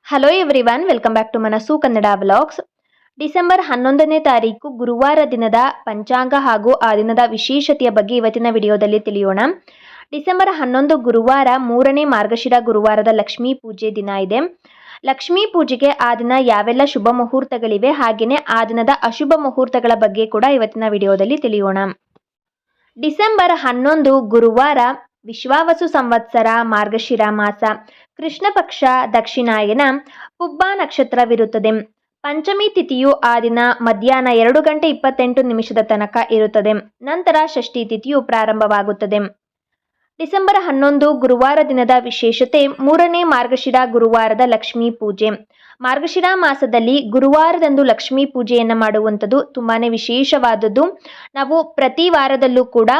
Hello everyone, welcome back to Manasu Kannada vlogs. December 11ನೇ ತಾರೀಕು ಗುರುವಾರ ದಿನದ ಪಂಚಾಂಗ ಹಾಗೂ ಆ ದಿನದ ವಿಶೇಷತೆಯ ಬಗ್ಗೆ ಇವತ್ತಿನ ವಿಡಿಯೋದಲ್ಲಿ ತಿಳಿಯೋಣ. ಡಿಸೆಂಬರ್ 11 ಗುರುವಾರ 3ನೇ ಮಾರ್ಗಶಿರ ಗುರುವಾರದ ಲಕ್ಷ್ಮೀ ಪೂಜೆ ದಿನ ಇದೆ. ಲಕ್ಷ್ಮೀ ಪೂಜೆಗೆ ಆ ದಿನ ಯಾವೆಲ್ಲ ಶುಭ ಮುಹೂರ್ತಗಳಿವೆ, ಹಾಗೆಯೇ ಆ ದಿನದ ಅಶುಭ ಮುಹೂರ್ತಗಳ ಬಗ್ಗೆ ಕೂಡ ಇವತ್ತಿನ ವಿಡಿಯೋದಲ್ಲಿ ತಿಳಿಯೋಣ. ಡಿಸೆಂಬರ್ 11 ಗುರುವಾರ ವಿಶ್ವಾವಸು ಸಂವತ್ಸರ, ಮಾರ್ಗಶಿರ ಮಾಸ, ಕೃಷ್ಣ ಪಕ್ಷ, ದಕ್ಷಿಣಾಯನ, ಪುಬ್ಬ ನಕ್ಷತ್ರವಿರುತ್ತದೆ. ಪಂಚಮಿ ತಿಥಿಯು ಆ ದಿನ ಮಧ್ಯಾಹ್ನ 2:28 ತನಕ ಇರುತ್ತದೆ. ನಂತರ ಷಷ್ಠಿ ತಿಥಿಯು ಪ್ರಾರಂಭವಾಗುತ್ತದೆ. ಡಿಸೆಂಬರ್ 11 ಗುರುವಾರ ದಿನದ ವಿಶೇಷತೆ 3ನೇ ಮಾರ್ಗಶಿರ ಗುರುವಾರದ ಲಕ್ಷ್ಮೀ ಪೂಜೆ. ಮಾರ್ಗಶಿರ ಮಾಸದಲ್ಲಿ ಗುರುವಾರದಂದು ಲಕ್ಷ್ಮೀ ಪೂಜೆಯನ್ನು ಮಾಡುವಂಥದ್ದು ತುಂಬಾನೇ ವಿಶೇಷವಾದದ್ದು. ನಾವು ಪ್ರತಿ ವಾರದಲ್ಲೂ ಕೂಡ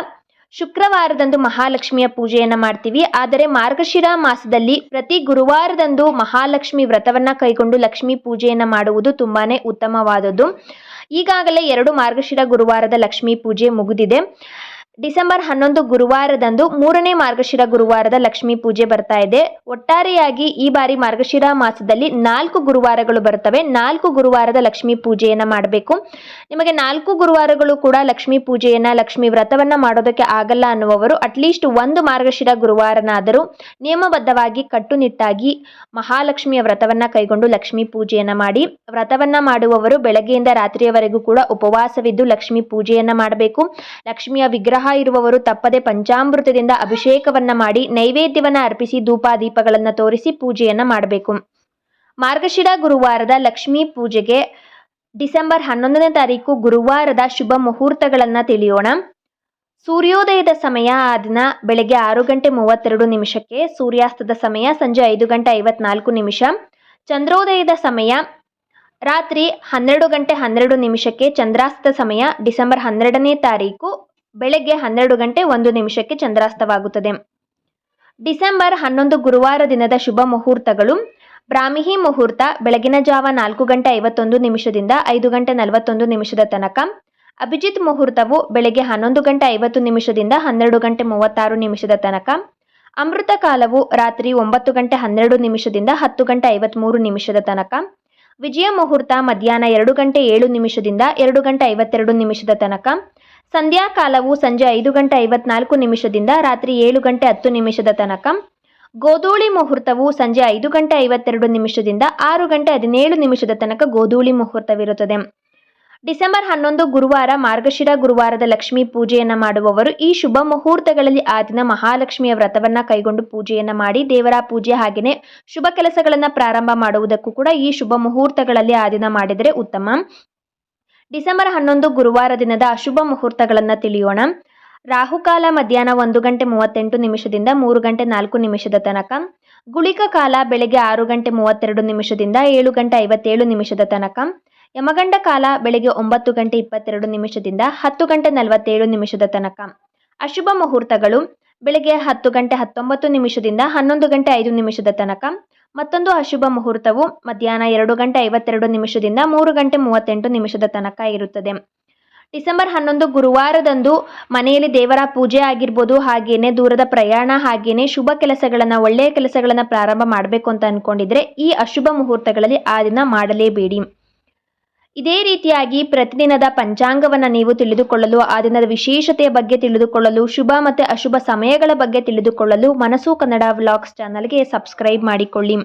ಶುಕ್ರವಾರದಂದು ಮಹಾಲಕ್ಷ್ಮಿಯ ಪೂಜೆಯನ್ನು ಮಾಡ್ತೀವಿ. ಆದರೆ ಮಾರ್ಗಶಿರ ಮಾಸದಲ್ಲಿ ಪ್ರತಿ ಗುರುವಾರದಂದು ಮಹಾಲಕ್ಷ್ಮಿ ವ್ರತವನ್ನ ಕೈಗೊಂಡು ಲಕ್ಷ್ಮೀ ಪೂಜೆಯನ್ನು ಮಾಡುವುದು ತುಂಬಾನೇ ಉತ್ತಮವಾದದ್ದು. ಈಗಾಗಲೇ 2 ಮಾರ್ಗಶಿರ ಗುರುವಾರದ ಲಕ್ಷ್ಮೀ ಪೂಜೆ ಮುಗಿದಿದೆ. ಡಿಸೆಂಬರ್ 11 ಗುರುವಾರದಂದು 3ನೇ ಮಾರ್ಗಶಿರ ಗುರುವಾರದ ಲಕ್ಷ್ಮೀ ಪೂಜೆ ಬರ್ತಾ ಇದೆ. ಒಟ್ಟಾರೆಯಾಗಿ ಈ ಬಾರಿ ಮಾರ್ಗಶಿರ ಮಾಸದಲ್ಲಿ 4 ಗುರುವಾರಗಳು ಬರ್ತವೆ. 4 ಗುರುವಾರದ ಲಕ್ಷ್ಮೀ ಪೂಜೆಯನ್ನ ಮಾಡಬೇಕು. ನಿಮಗೆ 4 ಗುರುವಾರಗಳು ಕೂಡ ಲಕ್ಷ್ಮೀ ಪೂಜೆಯನ್ನ, ಲಕ್ಷ್ಮೀ ವ್ರತವನ್ನ ಮಾಡೋದಕ್ಕೆ ಆಗಲ್ಲ ಅನ್ನುವವರು ಅಟ್ಲೀಸ್ಟ್ 1 ಮಾರ್ಗಶಿರ ಗುರುವಾರನಾದರೂ ನಿಯಮಬದ್ಧವಾಗಿ ಕಟ್ಟುನಿಟ್ಟಾಗಿ ಮಹಾಲಕ್ಷ್ಮಿಯ ವ್ರತವನ್ನ ಕೈಗೊಂಡು ಲಕ್ಷ್ಮೀ ಪೂಜೆಯನ್ನ ಮಾಡಿ. ವ್ರತವನ್ನ ಮಾಡುವವರು ಬೆಳಗ್ಗೆಯಿಂದ ರಾತ್ರಿಯವರೆಗೂ ಕೂಡ ಉಪವಾಸವಿದ್ದು ಲಕ್ಷ್ಮೀ ಪೂಜೆಯನ್ನ ಮಾಡಬೇಕು. ಲಕ್ಷ್ಮಿಯ ವಿಗ್ರಹ ಇರುವವರು ತಪ್ಪದೆ ಪಂಚಾಮೃತದಿಂದ ಅಭಿಷೇಕವನ್ನ ಮಾಡಿ ನೈವೇದ್ಯವನ್ನ ಅರ್ಪಿಸಿ ಧೂಪ ದೀಪಗಳನ್ನ ತೋರಿಸಿ ಪೂಜೆಯನ್ನ ಮಾಡಬೇಕು. ಮಾರ್ಗಶಿರ ಗುರುವಾರದ ಲಕ್ಷ್ಮೀ ಪೂಜೆಗೆ ಡಿಸೆಂಬರ್ 11ನೇ ತಾರೀಕು ಗುರುವಾರದ ಶುಭ ಮುಹೂರ್ತಗಳನ್ನ ತಿಳಿಯೋಣ. ಸೂರ್ಯೋದಯದ ಸಮಯ ಆ ದಿನ ಬೆಳಗ್ಗೆ 6:32, ಸೂರ್ಯಾಸ್ತದ ಸಮಯ ಸಂಜೆ 5:54, ಚಂದ್ರೋದಯದ ಸಮಯ ರಾತ್ರಿ 12:12, ಚಂದ್ರಾಸ್ತದ ಸಮಯ ಡಿಸೆಂಬರ್ 12ನೇ ತಾರೀಕು ಬೆಳಗ್ಗೆ 12:01 ಚಂದ್ರಾಸ್ತವಾಗುತ್ತದೆ. ಡಿಸೆಂಬರ್ 11 ಗುರುವಾರ ದಿನದ ಶುಭ ಮುಹೂರ್ತಗಳು: ಬ್ರಾಹ್ಮಿ ಮುಹೂರ್ತ ಬೆಳಗಿನ ಜಾವ 4:51 5:41 ತನಕ. ಅಭಿಜಿತ್ ಮುಹೂರ್ತವು ಬೆಳಗ್ಗೆ 11:50 12:36 ತನಕ. ಅಮೃತ ಕಾಲವು ರಾತ್ರಿ 9:12 10:53 ತನಕ. ವಿಜಯ ಮುಹೂರ್ತ ಮಧ್ಯಾಹ್ನ 2:07 2:52 ತನಕ. ಸಂಧ್ಯಾ ಕಾಲವು ಸಂಜೆ 5:54 ರಾತ್ರಿ 7:10 ತನಕ. ಗೋಧೂಳಿ ಮುಹೂರ್ತವು ಸಂಜೆ 5:52 6:17 ತನಕ ಗೋಧೂಳಿ ಮುಹೂರ್ತವಿರುತ್ತದೆ. ಡಿಸೆಂಬರ್ 11 ಗುರುವಾರ ಮಾರ್ಗಶಿರ ಗುರುವಾರದ ಲಕ್ಷ್ಮೀ ಪೂಜೆಯನ್ನ ಮಾಡುವವರು ಈ ಶುಭ ಮುಹೂರ್ತಗಳಲ್ಲಿ ಆ ದಿನ ಮಹಾಲಕ್ಷ್ಮಿಯ ವ್ರತವನ್ನ ಕೈಗೊಂಡು ಪೂಜೆಯನ್ನ ಮಾಡಿ ದೇವರ ಪೂಜೆ ಹಾಗೆಯೇ ಶುಭ ಕೆಲಸಗಳನ್ನ ಪ್ರಾರಂಭ ಮಾಡುವುದಕ್ಕೂ ಕೂಡ ಈ ಶುಭ ಮುಹೂರ್ತಗಳಲ್ಲಿ ಆ ದಿನ ಮಾಡಿದರೆ ಉತ್ತಮ. ಡಿಸೆಂಬರ್ 11 ಗುರುವಾರ ದಿನದ ಅಶುಭ ಮುಹೂರ್ತಗಳನ್ನ ತಿಳಿಯೋಣ. ರಾಹುಕಾಲ ಮಧ್ಯಾಹ್ನ 1:38 3:04 ತನಕ. ಗುಳಿಕ ಕಾಲ ಬೆಳಗ್ಗೆ 6:32 7:57 ತನಕ. ಯಮಗಂಡ ಕಾಲ ಬೆಳಗ್ಗೆ 9:22 10:47 ತನಕ. ಅಶುಭ ಮುಹೂರ್ತಗಳು ಬೆಳಗ್ಗೆ 10:19 11:05 ತನಕ. ಮತ್ತೊಂದು ಅಶುಭ ಮುಹೂರ್ತವು ಮಧ್ಯಾಹ್ನ 2:52 3:38 ತನಕ ಇರುತ್ತದೆ. ಡಿಸೆಂಬರ್ 11 ಗುರುವಾರದಂದು ಮನೆಯಲ್ಲಿ ದೇವರ ಪೂಜೆ ಆಗಿರ್ಬೋದು, ಹಾಗೇನೆ ದೂರದ ಪ್ರಯಾಣ, ಹಾಗೇನೆ ಶುಭ ಕೆಲಸಗಳನ್ನ, ಒಳ್ಳೆಯ ಕೆಲಸಗಳನ್ನ ಪ್ರಾರಂಭ ಮಾಡಬೇಕು ಅಂತ ಅನ್ಕೊಂಡಿದ್ರೆ ಈ ಅಶುಭ ಮುಹೂರ್ತಗಳಲ್ಲಿ ಆ ದಿನ ಮಾಡಲೇಬೇಡಿ. ಇದೇ ರೀತಿಯಾಗಿ ಪ್ರತಿದಿನದ ಪಂಚಾಂಗವನ್ನು ನೀವು ತಿಳಿದುಕೊಳ್ಳಲು, ಆ ದಿನದ ವಿಶೇಷತೆಯ ಬಗ್ಗೆ ತಿಳಿದುಕೊಳ್ಳಲು, ಶುಭ ಮತ್ತು ಅಶುಭ ಸಮಯಗಳ ಬಗ್ಗೆ ತಿಳಿದುಕೊಳ್ಳಲು ಮನಸ್ಸು ಕನ್ನಡ ವ್ಲಾಗ್ಸ್ ಚಾನಲ್ಗೆ ಸಬ್ಸ್ಕ್ರೈಬ್ ಮಾಡಿಕೊಳ್ಳಿ.